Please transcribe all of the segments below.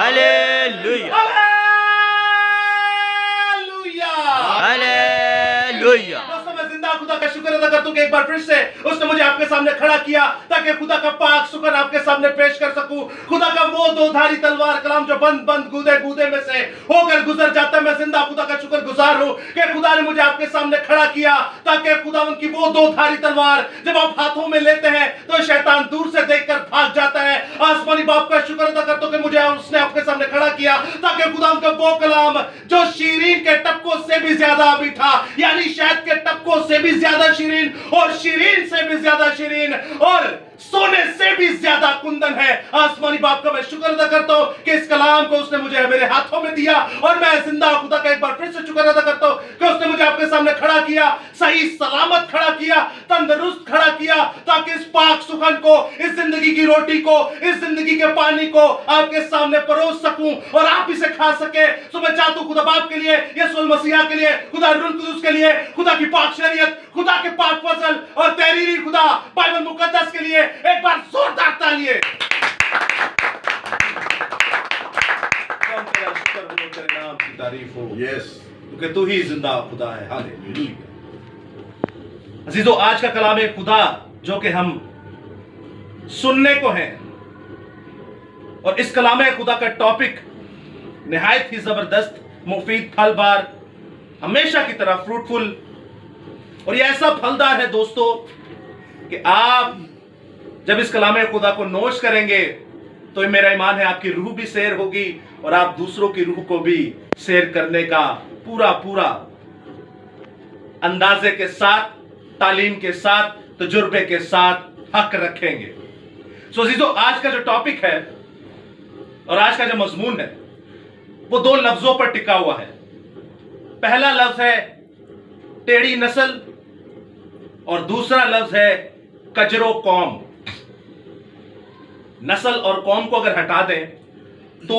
Hallelujah hallelujah. दोस्तों, मैं जिंदा खुदा का शुक्र अदा करता हूं कि एक बार फिर से उसने मुझे आपके सामने खड़ा किया ताकि खुदा का पाक शुक्र आपके सामने पेश कर सकूं। खुदा का वो दोधारी तलवार कलाम जो बंद बंद गूदे गूदे में से होकर गुजर जाता है, मैं जिंदा खुदा का शुक्र गुजार हूं कि खुदा ने मुझे आपके सामने खड़ा किया ताकि खुदा उनकी वो दोधारी तलवार जब आप हाथों में लेते हैं तो शैतान दूर से देखकर भाग जाता है। आसमानी बाप का शुक्र अदा करता हूं कि मुझे उसने आपके सामने खड़ा किया ताकि खुदा उनका वो कलाम जो शीरीन के टपकों से भी ज्यादा मीठा, यानी शहद के टपकों से भी ज्यादा शीरीन और शीरीन से भी ज्यादा शीरीन और सोने से भी ज्यादा कुंदन है। आसमानी बाप का मैं शुक्र अदा करता हूं कि इस कलाम को उसने मुझे मेरे हाथों में दिया और मैं जिंदा खुदा का एक बार फिर से शुक्र अदा करता हूं कि उसने मुझे आपके सामने खड़ा किया, सही सलामत खड़ा किया, तंदुरुस्त खड़ा किया ताकि इस पाक सुखन को, इस जिंदगी की रोटी को, इस जिंदगी के पानी को आपके सामने परोस सकूं और आप इसे खा सके। तो मैं चाहता हूं खुदा बाप के लिए, यीशु मसीहा के लिए, खुदा रूह कुदूस के लिए, खुदा की पाक शरीयत, खुदा के पाक फजल और तहरीरी खुदा बाइबल मुकद्दस के लिए एक बार जोरदार तालियां। तेरे नाम की तारीफ हो, क्योंकि तू ही जिंदा खुदा है। हालेलुया। अजीजों, आज का कलाम है खुदा जो कि हम सुनने को है और इस कलाम खुदा का टॉपिक निहायत ही जबरदस्त, मुफीद, फलबार, हमेशा की तरह फ्रूटफुल और यह ऐसा फलदार है दोस्तों कि आप जब इस कलाम खुदा को नोश करेंगे तो मेरा ईमान है आपकी रूह भी सैर होगी और आप दूसरों की रूह को भी सैर करने का पूरा पूरा अंदाजे के साथ, तालीम के साथ, तजुर्बे के साथ हक रखेंगे। सो अजीजों, आज का जो टॉपिक है और आज का जो मजमून है वो दो लफ्जों पर टिका हुआ है। पहला लफ्ज है टेढ़ी नस्ल और दूसरा लफ्ज है कजरो कौम। नस्ल और कौम को अगर हटा दें तो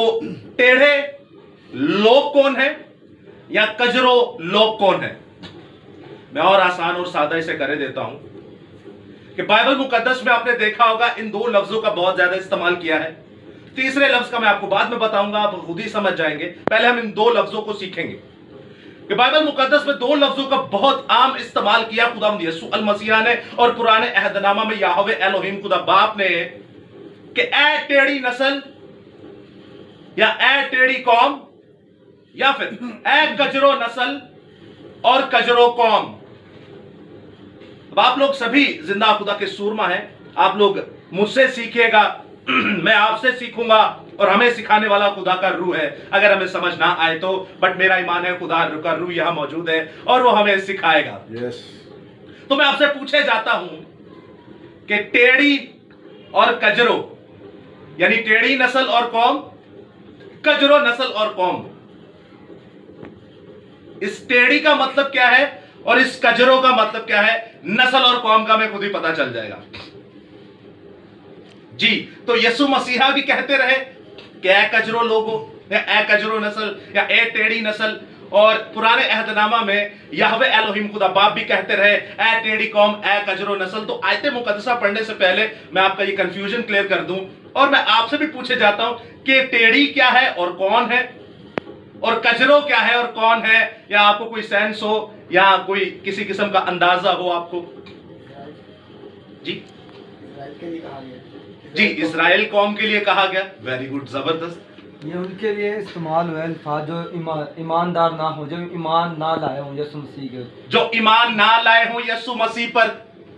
टेढ़े लोग कौन है या कजरो लोग कौन है। मैं और आसान और सादा इसे कर देता हूं कि बाइबल मुकद्दस में आपने देखा होगा इन दो लफ्जों का बहुत ज्यादा इस्तेमाल किया है। तीसरे लफ्ज का मैं आपको बाद में बताऊंगा, आप खुद ही समझ जाएंगे। पहले हम इन दो लफ्जों को सीखेंगे कि बाइबल मुकद्दस में दो लफ्जों का बहुत आम इस्तेमाल किया खुदावंद यीशु अल मसीह ने और पुराने अहदनामा में याहवे एलोहिम खुदा बाप ने कि ए टेढ़ी नस्ल या ए टेढ़ी कौम या फिर ए कजरो नस्ल और कजरो कौम। अब आप लोग सभी जिंदा खुदा के सूरमा हैं, आप लोग मुझसे सीखिएगा, मैं आपसे सीखूंगा और हमें सिखाने वाला खुदा का रूह है। अगर हमें समझ ना आए तो, बट मेरा ईमान है खुदा का रूह यहां मौजूद है और वो हमें सिखाएगा। तो मैं आपसे पूछे जाता हूं कि टेढ़ी और कजरो, यानी टेढ़ी नस्ल और कौम, कजरो नस्ल और कौम, इस टेढ़ी का मतलब क्या है और इस कजरो का मतलब क्या है, नस्ल और कौम का मैं खुद ही पता चल जाएगा जी। तो यीशु मसीहा भी कहते रहे कि ए कजरो लोगो या ए कजरो नस्ल या ए टेढ़ी नस्ल, और पुराने अहदनामा में याहवे एलोहिम खुदा बाप भी कहते रहे ए टेढ़ी कौम ए कजरो नस्ल। तो आयते मुकद्दसा पढ़ने से पहले मैं आपका ये कंफ्यूजन क्लियर कर दूं और मैं आपसे भी पूछे जाता हूं कि टेढ़ी क्या है और कौन है और कजरो क्या है और कौन है, या आपको कोई सेंस हो या कोई किसी किस्म का अंदाजा हो आपको जी। जी, इजराइल कौम के लिए कहा गया। वेरी गुड, जबरदस्त। ये उनके लिए इस्तेमाल हुआ अल्फाज जो ईमानदार ना हो, जो ईमान ना लाए हों यीशु मसीह के, जो ईमान ना लाए हों यीशु मसीह पर,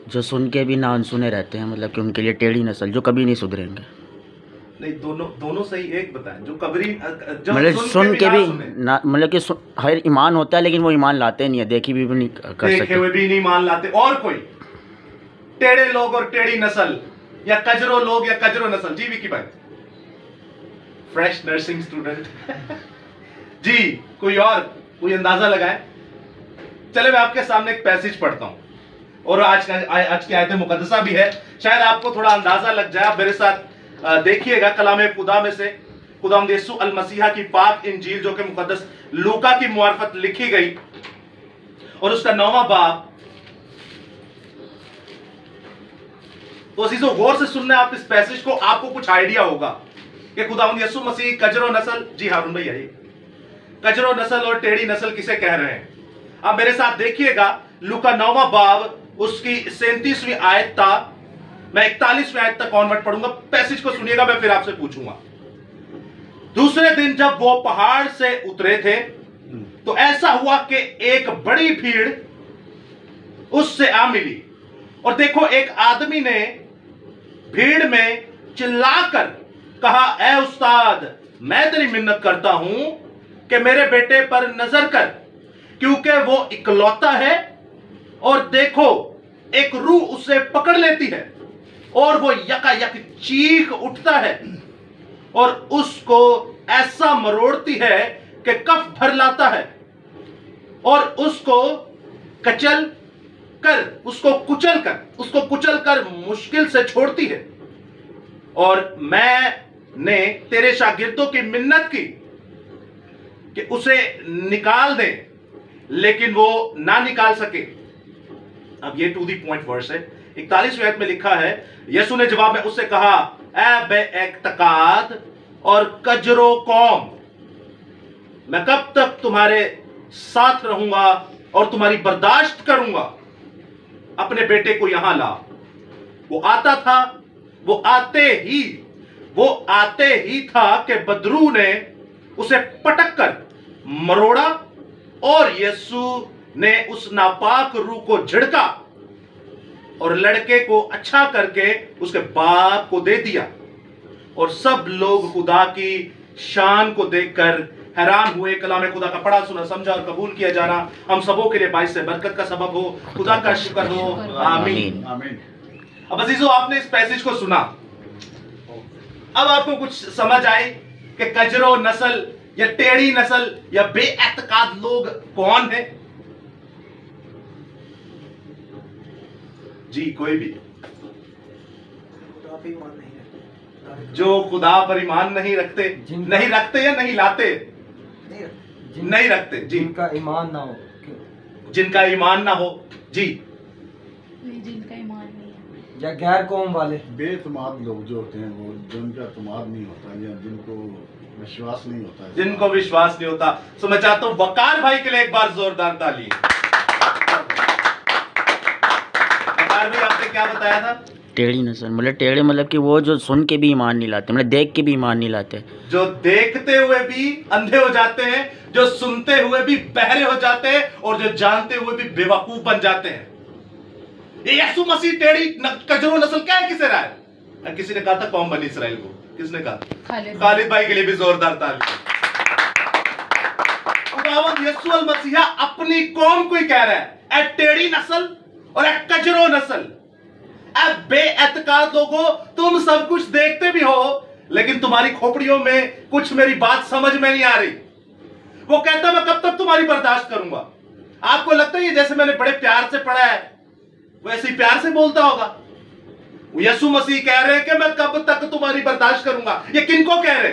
जो सुन के भी ना अनसुने रहते हैं, मतलब कि उनके लिए टेढ़ी नस्ल, जो कभी नहीं सुधरेंगे। नहीं, दोनों सही। एक बताएं, जो कबरी मतलब सुन के भी ना, मतलब कि हर ईमान होता है लेकिन वो ईमान लाते नहीं है, देखी भी नहीं कर सकते, देखे हुए भी नहीं मान लाते। और कोई टेढ़े लोग और टेढ़ी नस्ल या कजरो लोग या कजरो नस्ल। जी विकी भाई, फ्रेश नर्सिंग स्टूडेंट जी, कोई और कोई अंदाजा लगाए। चले मैं आपके सामने एक पैसेज पढ़ता हूं और आज की आयत मुकद्दसा भी है, शायद आपको थोड़ा अंदाजा लग जाए। आप मेरे साथ देखिएगा कलाम खुदा में से खुदावंद यीशु अल मसीहा की पाक इंजील जो कि मुकद्दस लूका की मुआरफत लिखी गई और उसका 9वां बाब। तो अजीजों, गौर से सुनना आप इस पैसेज को, आपको कुछ आइडिया होगा कि खुदावंद यीशु मसीह कजरो नस्ल, जी हारून भैया, ये कजरो नस्ल और टेढ़ी नस्ल किसे कह रहे हैं? आप मेरे साथ देखिएगा, लूका 9वां बाब उसकी 37वीं आयत था। मैं 41वीं आयत तक कॉन्वर्ट पढ़ूंगा, पैसेज को सुनिएगा, मैं फिर आपसे पूछूंगा। दूसरे दिन जब वो पहाड़ से उतरे थे तो ऐसा हुआ कि एक बड़ी भीड़ उससे आ मिली, और देखो एक आदमी ने भीड़ में चिल्लाकर कहा, ए उस्ताद, मैं तेरी मिन्नत करता हूं कि मेरे बेटे पर नजर कर, क्योंकि वो इकलौता है और देखो एक रूह उसे पकड़ लेती है और वो यकायक चीख उठता है और उसको ऐसा मरोड़ती है कि कफ भर लाता है और उसको कुचल कर मुश्किल से छोड़ती है। और मैंने तेरे शागिर्दों की मिन्नत की कि उसे निकाल दे, लेकिन वो ना निकाल सके। अब ये टू दी पॉइंट वर्स है। 41वें आयत में लिखा है, यीशु ने जवाब में उससे कहा, ए बेइत्तेकाद और कजरो कौम, मैं कब तक तुम्हारे साथ रहूंगा और तुम्हारी बर्दाश्त करूंगा? अपने बेटे को यहां ला। वो आता था, वो आते ही था कि बदरू ने उसे पटक कर मरोड़ा और यीशु ने उस नापाक रूह को झिड़का और लड़के को अच्छा करके उसके बाप को दे दिया। और सब लोग खुदा की शान को देखकर हैरान हुए। कलाम खुदा का पढ़ा, सुना, समझा और कबूल किया जाना हम सबों के लिए बाइस से बरकत का सबब हो। खुदा का शुक्र हो, आमीन। अब अजीजों, आपने इस पैसेज को सुना, अब आपको कुछ समझ आए कि कजरो नस्ल या टेढ़ी नस्ल या बेइत्तेकाद लोग कौन है? जी, कोई भी जो खुदा पर ईमान नहीं रखते, नहीं रखते या नहीं लाते, नहीं रखते जी, जिनका ईमान ना हो, जिनका ईमान ना हो, जी, जिनका ईमान नहीं है, या गैर कौम वाले बेतमाद लोग जो होते हैं, वो जिनका एतमाद नहीं होता या जिनको विश्वास नहीं होता है, जिनको विश्वास नहीं होता। तो मैं चाहता हूं वकार भाई के लिए एक बार जोरदार ताली। वकार भाई, आपने क्या बताया था? टेढ़ी नस्ल मतलब टेढ़े मतलब कि वो जो सुन के भी ईमान नहीं लाते, मतलब देख के भी ईमान नहीं लाते, जो देखते हुए भी अंधे हो जाते हैं, जो सुनते हुए भी बहरे हो जाते हैं और जो जानते हुए भी बेवकूफ बन जाते हैं। ये यीशु मसीह टेढ़ी कजरो नस्ल क्या है? किसे रहा है? किसी ने कहा था कौम बनी इसराइल को, किसने कहा? खालिद भाई के लिए भी जोरदार ताली। खुदावंद यीशु अल मसीहा अपनी कौम को ही कह रहा है, ए टेढ़ी नस्ल और ए कजरो नस्ल, बेइत्तेकाद लोगों, तुम सब कुछ देखते भी हो लेकिन तुम्हारी खोपड़ियों में कुछ मेरी बात समझ में नहीं आ रही। वो कहता मैं कब तक तुम्हारी बर्दाश्त करूंगा? आपको लगता है ये जैसे मैंने बड़े प्यार से पढ़ा है वैसे ही प्यार से बोलता होगा? यीशु मसीह कह रहे हैं कि मैं कब तक तुम्हारी बर्दाश्त करूंगा। ये किनको कह रहे?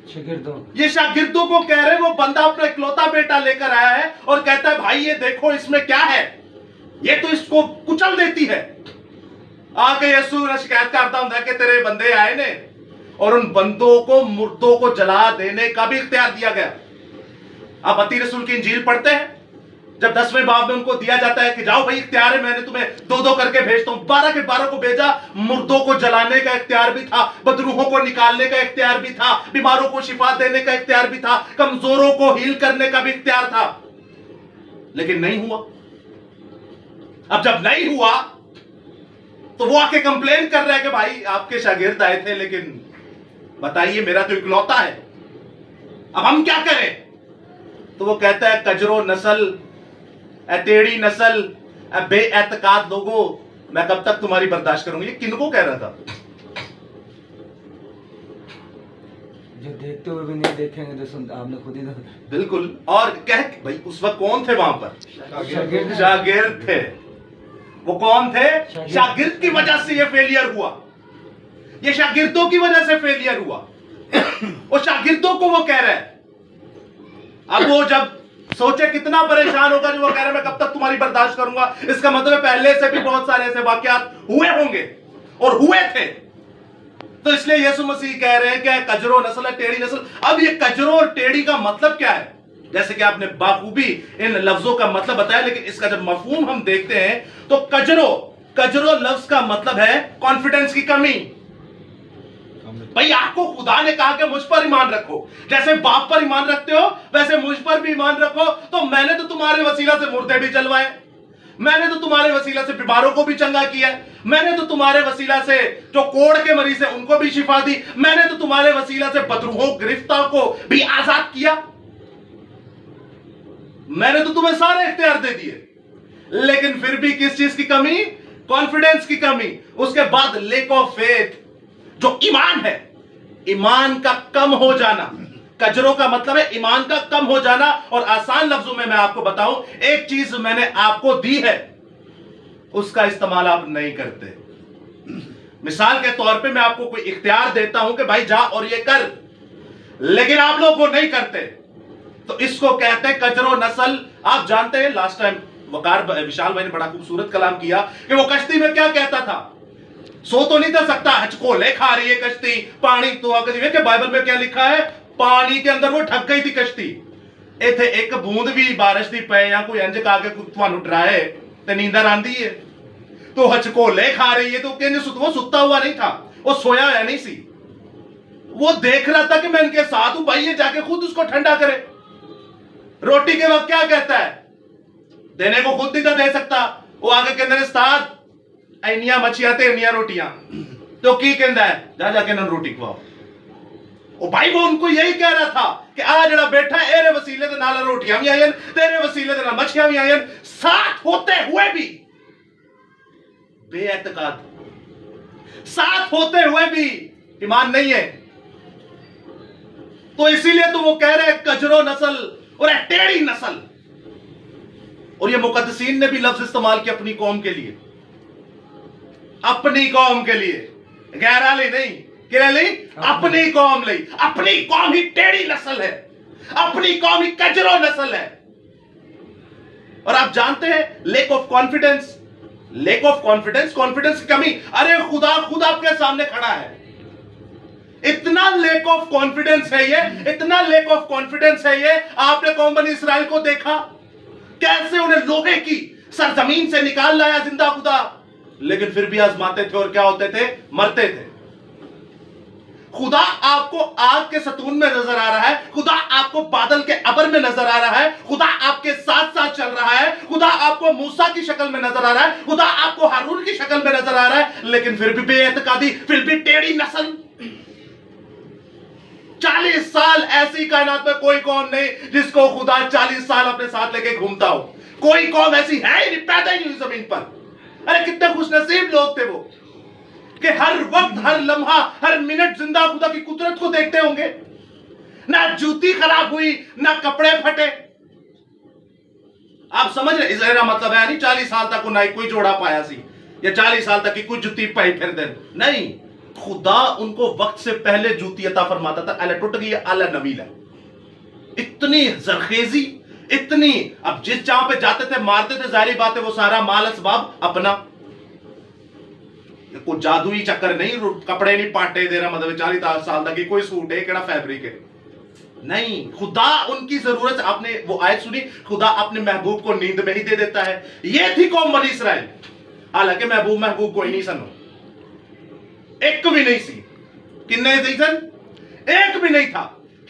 शागिर्दों। ये शागिर्दों को कह रहे। वो बंदा अपना इकलौता बेटा लेकर आया है और कहता है भाई ये देखो इसमें क्या है, ये तो इसको कुचल देती है। आके यीशु ने शिकायत करता हूं कि तेरे बंदे आए ने और उन बंदों को, मुर्दों को जला देने का भी इख्तियार दिया गया। आप मत्ती रसूल की इंजील पढ़ते हैं, जब 10वें बाब में उनको दिया जाता है कि जाओ भाई इख्तियार है, मैंने तुम्हें 2-2 करके भेजता हूं। 12 के 12 को भेजा। मुर्दों को जलाने का इख्तियार भी था, बदरूहों को निकालने का इख्तियार भी था, बीमारों को शिफा देने का इख्तियार भी था, कमजोरों को हील करने का भी इख्तियार था, लेकिन नहीं हुआ। अब जब नहीं हुआ तो वो आके कंप्लेन कर रहा है कि भाई आपके शागिर्द आए थे लेकिन बताइए मेरा तो इकलौता है, अब हम क्या करें? तो वो कहता है कजरो नस्ल, टेढ़ी नस्ल, बेइत्तेकाद लोगों, मैं कब तक तुम्हारी बर्दाश्त करूंगी। ये किनको कह रहा था? जो देखते हुए भी नहीं देखेंगे तो सुन, आपने खुद ही बिल्कुल। और कह भाई उस वक्त कौन थे वहां पर? शागिर्द थे। वो कौन थे? शागिर्द की वजह से ये फेलियर हुआ, ये शागिर्दों की वजह से फेलियर हुआ। और शागिर्दों को वो कह रहा है। अब वो जब सोचे कितना परेशान होगा जो वो कह रहा है मैं कब तक तुम्हारी बर्दाश्त करूंगा। इसका मतलब पहले से भी बहुत सारे ऐसे वाकयात हुए होंगे और हुए थे। तो इसलिए यीशु मसीह कह रहे हैं कि कजरो नस्ल है, टेढ़ी नस्ल। अब ये कजरो और टेढ़ी का मतलब क्या है? जैसे कि आपने बाखूबी इन लफ्जों का मतलब बताया, लेकिन इसका जब मफहूम हम देखते हैं तो कजरो लफ्ज का मतलब है कॉन्फिडेंस की कमी। भाई आपको खुदा ने कहा कि मुझ पर ईमान रखो, जैसे बाप पर ईमान रखते हो वैसे मुझ पर भी ईमान रखो। तो मैंने तो तुम्हारे वसीला से मुर्दे भी चलवाए, मैंने तो तुम्हारे वसीला से बीमारों को भी चंगा किया, मैंने तो तुम्हारे वसीला से जो कोढ़ के मरीज है उनको भी शिफा दी, मैंने तो तुम्हारे वसीला से बदरूहों गिरफ्तार को भी आजाद किया, मैंने तो तुम्हें सारे इख्तियार दे दिए। लेकिन फिर भी किस चीज की कमी? कॉन्फिडेंस की कमी। उसके बाद लेक ऑफ फेथ, जो ईमान है, ईमान का कम हो जाना। कजरों का मतलब है ईमान का कम हो जाना। और आसान लफ्जों में मैं आपको बताऊं, एक चीज मैंने आपको दी है, उसका इस्तेमाल आप नहीं करते। मिसाल के तौर पे मैं आपको कोई इख्तियार देता हूं कि भाई जा और ये कर, लेकिन आप लोग वो नहीं करते, तो इसको कहते हैं कजरो नस्ल। आप जानते हैं लास्ट टाइम विशाल भाई ने बड़ा खूबसूरत कलाम किया कि वो कश्ती में क्या कहता था, सो तो नहीं कर सकता, हचकोले खा रही है कश्ती, पानी तो आकर के बाइबल में क्या लिखा है, पानी के अंदर वो ठग गई थी कश्ती। इथे एक बूंद भी बारिश दी पे या कोई अंज का के ਤੁਹਾਨੂੰ डराए ते नींदर आंदी है तो हचकोले खा रही है। तो कहने वो सुता हुआ नहीं था, वो सोया हुआ नहीं सी, वो देख रहा था कि मैं इनके साथ हूं, भाई ये जाके खुद उसको ठंडा करे। रोटी के वक्त क्या कहता है, देने को खुद नहीं था दे सकता, वो आगे कहते हैं साथ इनिया मछियां ते इनिया रोटियां, तो की कहता है जा जाके इन्होंने रोटी खवाओ। ओ भाई वो उनको यही कह रहा था कि आ जड़ा बैठा है एरे वसीले दे नाल रोटियां भी आयन, तेरे वसीले दे नाल मछियां भी आयन, साथ होते हुए भी बेएतकाद, साथ होते हुए भी ईमान नहीं है। तो इसीलिए तो वो कह रहे हैं कजरो नस्ल और टेढ़ी नस्ल। और ये मुकद्दसीन ने भी लफ्ज इस्तेमाल किया अपनी कौम के लिए, अपनी कौम के लिए, गैराली नहीं, किराली अपनी कौम ली। अपनी कौम ही टेढ़ी नस्ल है, अपनी कौम ही कजरो नस्ल है। और आप जानते हैं lake of confidence, lake of confidence, confidence की कमी। अरे खुदा खुद आपके सामने खड़ा है, इतना लेक ऑफ कॉन्फिडेंस है ये, इतना लेक ऑफ कॉन्फिडेंस है ये। आपने कौम बनी इसराइल को देखा कैसे उन्हें लोहे की सरजमीन से निकाल लाया जिंदा खुदा, लेकिन फिर भी आजमाते थे और क्या होते थे, मरते थे। खुदा आपको आग के सतून में नजर आ रहा है, खुदा आपको बादल के अबर में नजर आ रहा है, खुदा आपके साथ साथ चल रहा है, खुदा आपको मूसा की शक्ल में नजर आ रहा है, खुदा आपको हारून की शक्ल में नजर आ रहा है, लेकिन फिर भी बेएतकादी, फिर भी टेढ़ी नस्ल। 40 साल ऐसी कायनात में कोई कौम नहीं जिसको खुदा 40 साल अपने साथ लेके घूमता हो। कोई कौम ऐसी है ही नहीं, पैदा ही नहीं हुई जमीन पर। अरे कितने खुशनसीब लोग थे वो कि हर वक्त, हर लम्हा, हर मिनट जिंदा खुदा की कुदरत को देखते होंगे। ना जूती खराब हुई, ना कपड़े फटे। आप समझ रहे, इसका मतलब है नहीं 40 साल तक ना कोई जोड़ा पाया सी, या 40 साल तक की कुछ जूती पाई फिर दिन नहीं। खुदा उनको वक्त से पहले जूती अता फरमाता था, अल्लाह टूट गई, अल्लाह नवी ला। इतनी जरखेजी, इतनी, अब जिस जहां पे जाते थे मारते थे, जाहिर बात है वो सारा माल असबाब अपना, कोई जादुई चक्कर नहीं, कपड़े नहीं पाटे दे रहा, मतलब 40 साल तक कोई सूट है केड़ा फैब्रिक है नहीं। खुदा उनकी जरूरत, आपने वो आयत सुनी, खुदा अपने महबूब को नींद में ही दे देता है। ये थी कौम बनी इसराइल, हालांकि महबूब कोई नहीं सनो, एक भी नहीं सी। किन्ने थी सन? एक भी नहीं था।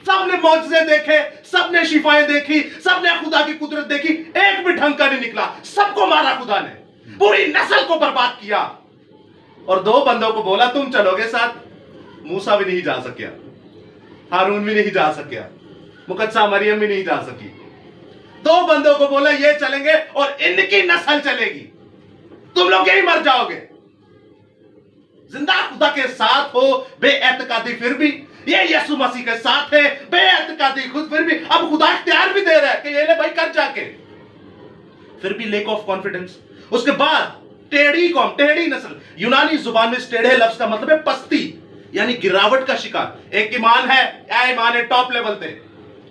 सबने मौजज़े देखे, सबने शिफाएं देखी, सबने खुदा की कुदरत देखी, एक भी ढंग का नहीं निकला। सबको मारा खुदा ने, पूरी नस्ल को बर्बाद किया। और 2 बंदों को बोला तुम चलोगे साथ। मूसा भी नहीं जा सकिया, हारून भी नहीं जा सकिया, मुकद्दसा मरियम भी नहीं जा सकी। 2 बंदों को बोला ये चलेंगे और इनकी नस्ल चलेगी, तुम लोग यही मर जाओगे। जिंदा खुदा के साथ हो बेएतकादी, फिर भी ये यीशु मसीह के साथ है बेएतकादी खुद, फिर भी अब खुदा इख्तियार भी दे रहा है कि ये ले भाई कर जाके, फिर भी लेक ऑफ कॉन्फिडेंस। उसके बाद टेढ़ी कौम, टेढ़ी नस्ल, यूनानी जुबान में टेढ़े लफ्ज का मतलब है पस्ती, यानी गिरावट का शिकार। एक ईमान है, या ईमान है टॉप लेवल पे,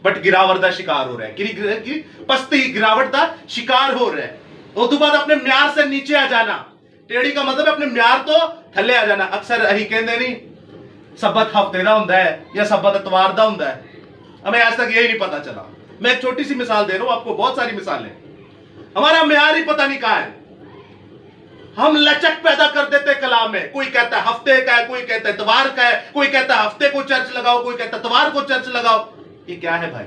बट गिरावट का शिकार हो रहा है, पस्ती गिरावट का शिकार हो रहा है। उसके बाद अपने म्यार से नीचे आ जाना। टेढ़ी का मतलब अपने म्यार तो थले आ जाना। अक्सर अही कहते नहीं सब्बत हफ्ते का हुंदा है या सब्बत इतवार का हुंदा है, हमें आज तक यही नहीं पता चला। मैं एक छोटी सी मिसाल दे रहा हूं आपको, बहुत सारी मिसालें। हमारा म्यार ही पता नहीं कहां है। हम लचक पैदा कर देते कलाम में, कोई कहता है हफ्ते का है, कोई कहता है इतवार का है, कोई कहता है हफ्ते को चर्च लगाओ, कोई कहता है इतवार को चर्च लगाओ। ये क्या है भाई?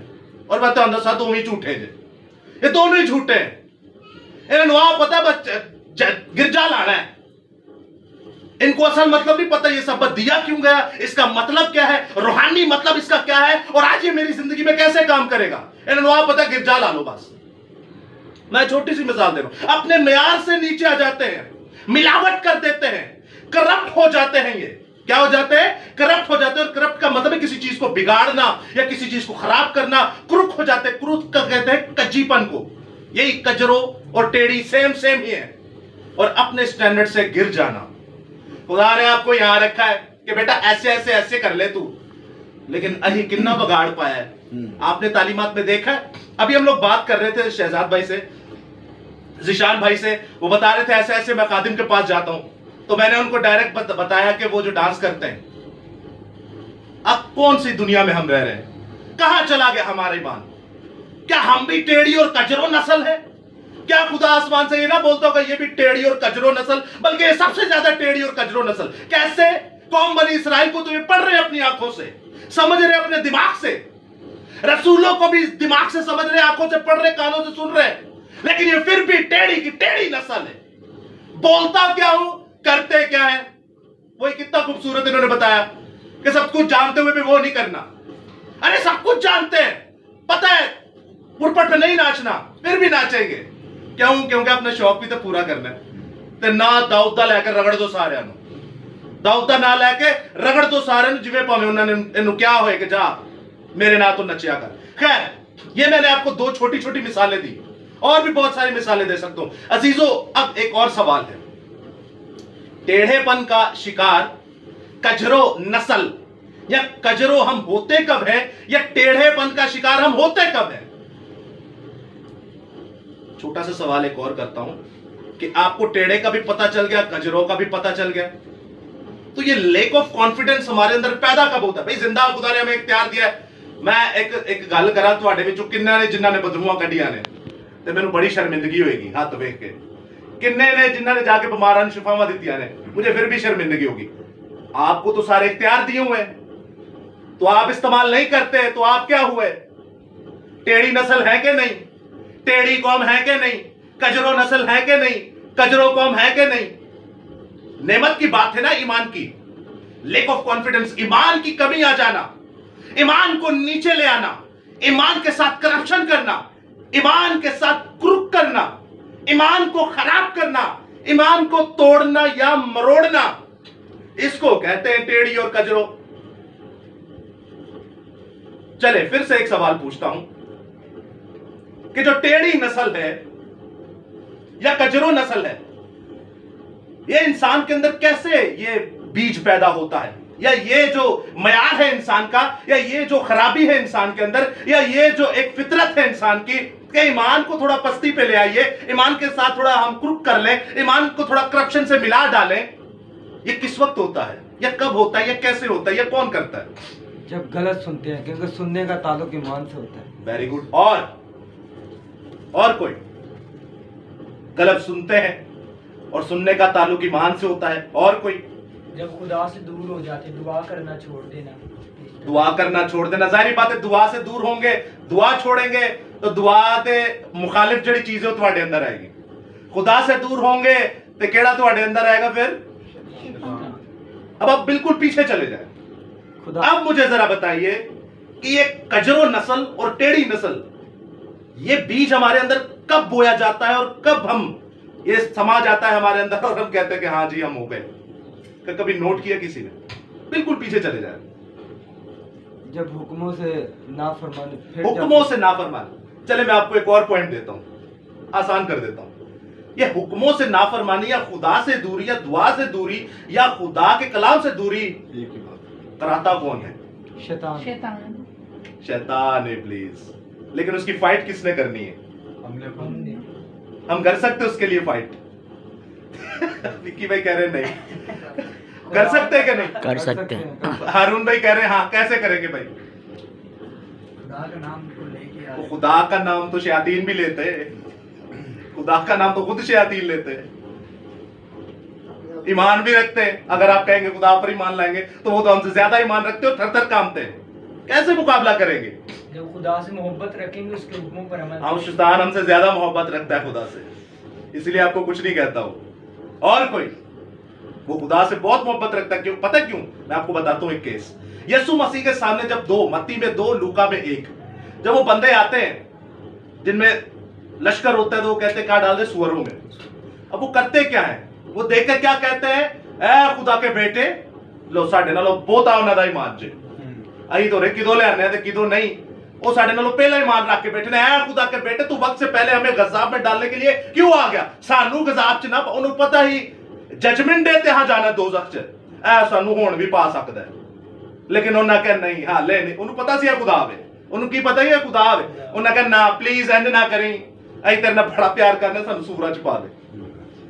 और मैं तो अंदर सा दोनों ही झूठे जे, ये दोनों ही झूठे हैं। इन्हें वहां पता है बस गिरजा लाना है, इनको असल मतलब नहीं पता ये सब दिया क्यों गया, इसका मतलब क्या है, रूहानी मतलब इसका क्या है, और आज ये मेरी जिंदगी में कैसे काम करेगा। इन्हें वहां पता गिरजा ला लो बस। मैं छोटी सी मिसाल दे रहा हूं। अपने म्यार से नीचे आ जाते हैं, मिलावट कर देते हैं, करप्ट हो जाते हैं। ये क्या हो जाते हैं? करप्ट हो जाते हैं। और करप्ट का मतलब है किसी चीज को बिगाड़ना या किसी चीज को खराब करना। क्रुक हो जाते हैं। क्रुक का कहते हैं कज्जीपन को। यही कजरो और टेढ़ी सेम ही है। और अपने स्टैंडर्ड से गिर जाना। खुदा ने आपको यहां रखा है कि बेटा ऐसे ऐसे ऐसे कर ले तू, लेकिन अही कितना बगाड़ पाया है। आपने तालीमात में देखा है। अभी हम लोग बात कर रहे थे शहजाद भाई से, जिशान भाई से, वो बता रहे थे ऐसे ऐसे मैं खादिम के पास जाता हूं, तो मैंने उनको डायरेक्ट बताया कि वो जो डांस करते हैं, अब कौन सी दुनिया में हम रह रहे हैं? कहां चला गया हमारा ईमान? क्या हम भी टेढ़ी और कजरो नस्ल है? क्या खुदा आसमान से ये ना बोलता होगा ये भी टेढ़ी और कजरो नस्ल, बल्कि ये सबसे ज्यादा टेढ़ी और कजरो नस्ल? कैसे? कौम बनी इसराइल को तो ये पढ़ रहे अपनी आंखों से, समझ रहे अपने दिमाग से, रसूलों को भी दिमाग से समझ रहे, आंखों से पढ़ रहे, कानों से सुन रहे, लेकिन ये फिर भी टेढ़ी की टेढ़ी नस्ल है। बोलता क्या हूं, करते क्या है? वही कितना खूबसूरत इन्होंने बताया कि सब कुछ जानते हुए भी वो नहीं करना। अरे सब कुछ जानते हैं, पता है पुरपट पे नहीं नाचना, फिर भी नाचेंगे। क्यों? क्योंकि अपना शौक भी तो पूरा करना है। ते ना दाऊदा लेकर रगड़ दो सारे, दाऊदा ना लेके रगड़ दो सारे जिवें भावें उन्होंने इन्हों क्या होए कि जा मेरे ना तो नचिया कर। खैर, ये मैंने आपको दो छोटी छोटी मिसालें दी, और भी बहुत सारी मिसालें दे सकता हूं। अजीजों, अब एक और सवाल है। टेढ़ेपन का शिकार कजरो नस्ल या कजरो हम होते कब है, या टेढ़ेपन का शिकार हम होते कब है? छोटा सा सवाल एक और करता हूं कि आपको टेढ़े का भी पता चल गया, कजरों का भी पता चल गया, तो ये लेक ऑफ कॉन्फिडेंस हमारे अंदर पैदा कब होता है? भाई जिंदा खुदा ने हमें इख्तियार दिया है। मैं एक गल करा तुहाडे विचों किन्ना ने जिन्हां ने बदबूआं कढियां ने, ते मैनूं बड़ी शर्मिंदगी होएगी हाथ वेख के। किन्ने ने जिन्हां ने जाके बीमारां नूं शिफावां दित्तियां ने, मुझे फिर भी शर्मिंदगी होगी। आपको तो सारे इख्तियार दिए हुए हैं, तो आप इस्तेमाल नहीं करते, तो आप क्या हुए? टेढ़ी नस्ल है कि नहीं? टेढ़ी कौम है कि नहीं? कजरो नस्ल है कि नहीं? कजरो कौम है कि नहीं? नेमत की बात है ना ईमान की। लेक ऑफ कॉन्फिडेंस, ईमान की कमी आ जाना, ईमान को नीचे ले आना, ईमान के साथ करप्शन करना, ईमान के साथ क्रुक करना, ईमान को खराब करना, ईमान को तोड़ना या मरोड़ना, इसको कहते हैं टेढ़ी और कजरो। चले फिर से एक सवाल पूछता हूं कि जो टेढ़ी नस्ल है या कजरो नस्ल है, ये इंसान के अंदर कैसे ये बीज पैदा होता है, या ये जो मयार है इंसान का, या ये जो खराबी है इंसान के अंदर, या ये जो एक फितरत है इंसान की कि ईमान को थोड़ा पस्ती पे ले आइए, ईमान के साथ थोड़ा हम क्रुक कर लें, ईमान को थोड़ा करप्शन से मिला डालें, ये किस वक्त होता है, या कब होता है, या कैसे होता है, या कौन करता है? जब गलत सुनते हैं, क्योंकि सुनने का ताल्लुक ईमान से होता है। Very good. और कोई? गलत सुनते हैं और सुनने का ताल्लुक ईमान से होता है। और कोई? जब खुदा से दूर हो जाते, दुआ करना छोड़ देना। दुआ करना छोड़ देना, जाहिर बात है दुआ से दूर होंगे, दुआ छोड़ेंगे तो दुआ के मुखालिफ जड़ी चीजें तुम्हारे अंदर आएगी। खुदा से दूर होंगे तो केड़ा तुम्हारे अंदर आएगा फिर? अब आप बिल्कुल पीछे चले जाए। अब मुझे जरा बताइए कि ये कजरो नस्ल और टेढ़ी नस्ल, ये बीज हमारे अंदर कब बोया जाता है और कब हम ये समा जाता है हमारे अंदर और हम कहते हैं कि हाँ जी हम हो गए? कभी नोट किया किसी ने? बिल्कुल पीछे चले जाए। जब हुक्मों से नाफरमानी, हुक्मों से नाफरमानी। चले मैं आपको एक और पॉइंट देता हूं, आसान कर देता हूं। ये हुक्मों से नाफरमानी या खुदा से दूरी या दुआ से दूरी या खुदा के कलाम से दूरी, एक ही बात कराता कौन है? शैतान। शैतान इब्लीस। लेकिन उसकी फाइट किसने करनी है? हमने। हम कर सकते उसके लिए फाइट? विक्की भाई कह रहे नहीं। कर सकते हैं कि नहीं? कर सकते हैं। हारून भाई कह रहे हैं हाँ, कैसे करेंगे भाई? खुदा का नाम को लेके वो खुदा का नाम तो शयातीन भी लेते हैं, खुदा का नाम तो खुद शयातीन लेते हैं, ईमान भी रखते हैं। अगर आप कहेंगे खुदा पर ईमान लाएंगे तो वो तो हमसे ज्यादा ईमान रखते हो, थर थर कांपते हैं। कैसे मुकाबला करेंगे? जब खुदा से मोहब्बत रखेंगे उसके हुक्मों पर अमल हाँ, शैतान हमसे ज्यादा मोहब्बत रखता है खुदा से, इसलिए आपको कुछ नहीं कहता वो। और कोई वो खुदा से बहुत मोहब्बत रखता है। क्यों? पता क्यों? मैं आपको बताता हूँ एक केस। यीशु मसीह के सामने जब दो, मत्ती में 2, लूका में 1, जब वो बंदे आते हैं जिनमें लश्कर होता है तो वो कहते हैं क्या डाल दे सुअरों में। अब वो करते क्या है? वो देखकर क्या कहते हैं? ए खुदा के बेटे लो साढ़े नालों बहुत आओ ना ईमान जे अही तो रे किदो ले आने ते किदो नहीं। वो साढ़े नालों पहला ईमान रख के बैठे ने, ए खुदा के बेटे तू वक्त से पहले हमें गजाब में डालने के लिए क्यों आ गया? सानू गजाब च ना, उन्हें पता ही जजमेंट डे ते हां जाना दोजख च, ए सानू हुण भी पा सकदा है। लेकिन उन्हें कहा नहीं, हाले नहीं। उन्हें पता सी खुदा आवे, उन्हें की पता ही है खुदा आवे। उन्हें कहा ना प्लीज इंज ना करी, अई तेरे नाल बड़ा प्यार करना, सानू सूरा च पा दे।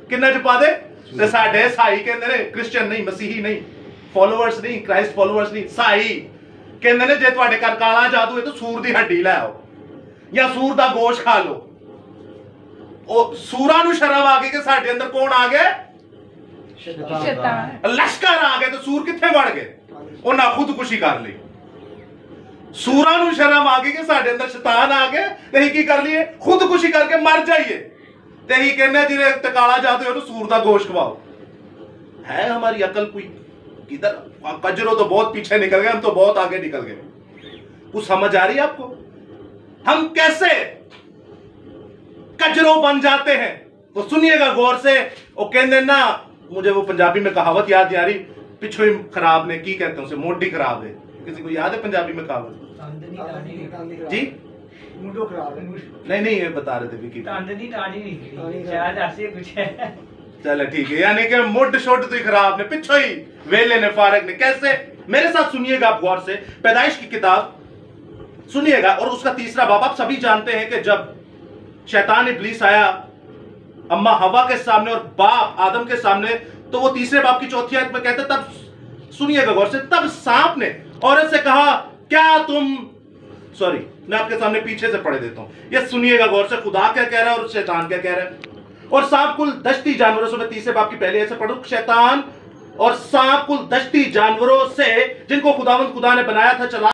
किन्ने च पा दे? ते साडे साई कहंदे ने, क्रिश्चियन नहीं, मसीही नहीं, फॉलोअर्स नहीं, क्राइस्ट फॉलोअर्स नहीं, साई कहंदे ने जे तुहाडे घर काला जादू है तो सूर दी हड्डी ले आओ या सूर दा गोश्त खा लो। ओ सूरा नु शर्म आ गई कि साडे अंदर कौन आ गया? शैतान। लश्कर आ गए। तो सूर किथे वड़ गए? उन्हें खुदकुशी कर ली। सूरा नु शर्म आ गई कि साडे अंदर शैतान आ गए, ते ही की कर लिए? खुदकुशी करके मर जाइए। ते ही कहने जिन्हें तकाला जाते हो सूर दा गोश्त खवाओ। है हमारी अकल कोई किधर? कजरो तो बहुत पीछे निकल गए, हम तो बहुत आगे निकल गए। कुछ समझ आ रही है आपको? हम कैसे कजरो बन जाते हैं? तो सुनिएगा गौर से। वो कहते ना, मुझे वो पंजाबी में कहावत याद नहीं आ रही, पिछो ही खराब ने की कहते हैं उसे, मोटी खराब है। किसी को याद है पंजाबी में कहावत? जी मुंडो खराब है। नहीं नहीं, ये बता रहे थे विकी। तांदनी ताड़ी नहीं, शायद ऐसे कुछ है। चलो ठीक है, यानी कि मुड शोट तो खराब ने, पिछो ही वेले ने, फारक ने। कैसे? मेरे साथ सुनिएगा आप गौर से। पैदाइश की किताब सुनिएगा और उसका 3रा बाब। आप सभी जानते हैं कि जब शैतान इब्लीस आया अम्मा हवा के सामने और बाप आदम के सामने, तो वो 3रे बाब की 4थी आयत में कहते, तब सुनिएगा गौर से, तब सांप ने औरत से कहा क्या तुम, सॉरी मैं आपके सामने पीछे से पढ़ देता हूं। ये सुनिएगा गौर से, खुदा क्या कह रहा है और शैतान क्या कह रहा है। और सांप कुल दश्ती जानवरों से, मैं 3रे बाब की पहले ऐसे पढ़ूं, शैतान और सांप कुल दश्ती जानवरों से जिनको खुदावंद खुदा ने बनाया था चला